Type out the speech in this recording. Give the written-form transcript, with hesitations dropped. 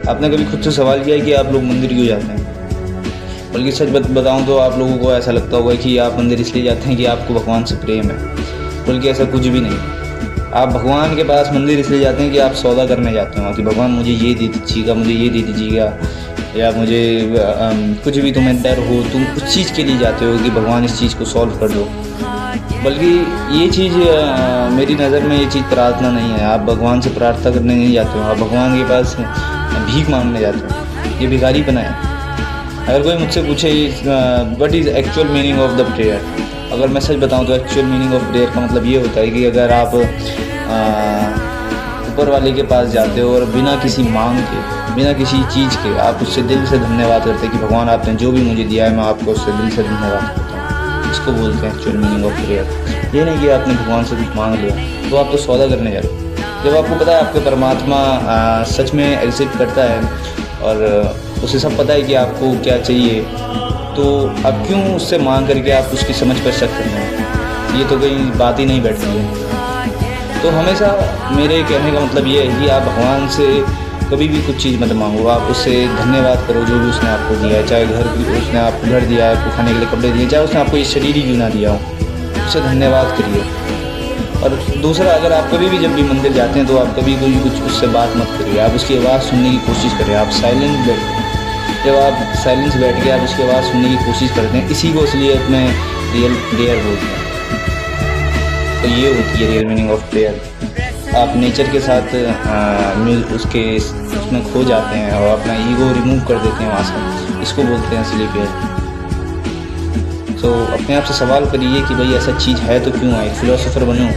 आपने कभी खुद से सवाल किया है कि आप लोग मंदिर क्यों जाते हैं? बल्कि सच बताऊं तो आप लोगों को ऐसा लगता होगा कि आप मंदिर इसलिए जाते हैं कि आपको भगवान से प्रेम है, बल्कि ऐसा कुछ भी नहीं। आप भगवान के पास मंदिर इसलिए जाते हैं कि आप सौदा करने जाते हो कि भगवान मुझे ये दे दीजिएगा, मुझे ये दे दीजिएगा, या मुझे कुछ भी तुम्हें डर हो, तुम उस चीज़ के लिए जाते हो कि भगवान इस चीज़ को सॉल्व कर दो। बल्कि ये चीज़ मेरी नज़र में ये चीज़ प्रार्थना नहीं है। आप भगवान से प्रार्थना करने नहीं जाते हो, आप भगवान के पास भीख मांगने जाते हो। ये भिखारी बनाए। अगर कोई मुझसे पूछे what is actual meaning of the prayer, अगर मैं सच बताऊं तो एक्चुअल मीनिंग ऑफ प्रेयर का मतलब ये होता है कि अगर आप ऊपर वाले के पास जाते हो और बिना किसी मांग के, बिना किसी चीज़ के आप उससे दिल से धन्यवाद करते हैं कि भगवान आपने जो भी मुझे दिया है मैं आपको उससे दिल से धन्यवाद करता हूँ, इसको बोलते हैं एक्चुअल मीनिंग ऑफ प्रेयर। ये नहीं कि आपने भगवान से कुछ मांग लिया तो आप तो सौदा करने जा रहे हो। जब आपको पता है आपके परमात्मा सच में एक्सिस्ट करता है और उसे सब पता है कि आपको क्या चाहिए, तो अब क्यों उससे मांग करके आप उसकी समझ पर शक कर रहे हैं? ये तो कोई बात ही नहीं बैठती है। तो हमेशा मेरे कहने का मतलब ये है कि आप भगवान से कभी भी कुछ चीज़ मत मांगो, आप उससे धन्यवाद करो जो भी उसने आपको दिया है। चाहे उसने आपको घर दिया है, आपको खाने के लिए कपड़े दिए, चाहे उसने आपको ये शरीर ही क्यों ना दिया हो, उससे धन्यवाद करिए। और दूसरा, अगर आप कभी भी जब भी मंदिर जाते हैं तो आप कभी कोई कुछ उससे बात मत करिए, आप उसकी आवाज़ सुनने की कोशिश करें। आप साइलेंट बैठिए। जब आप साइलेंस बैठ के आप उसकी आवाज़ सुनने की कोशिश करते हैं, इसी को असलियत में रियल प्रेयर बोलते हैं। तो ये होती है रियल मीनिंग ऑफ प्रेयर। आप नेचर के साथ उसमें खो जाते हैं और अपना ईगो रिमूव कर देते हैं वहाँ से, इसको बोलते हैं असली प्रेयर। तो अपने आप से सवाल करिए कि भाई ऐसा चीज़ है तो क्यों है, फिलोसोफर बनो।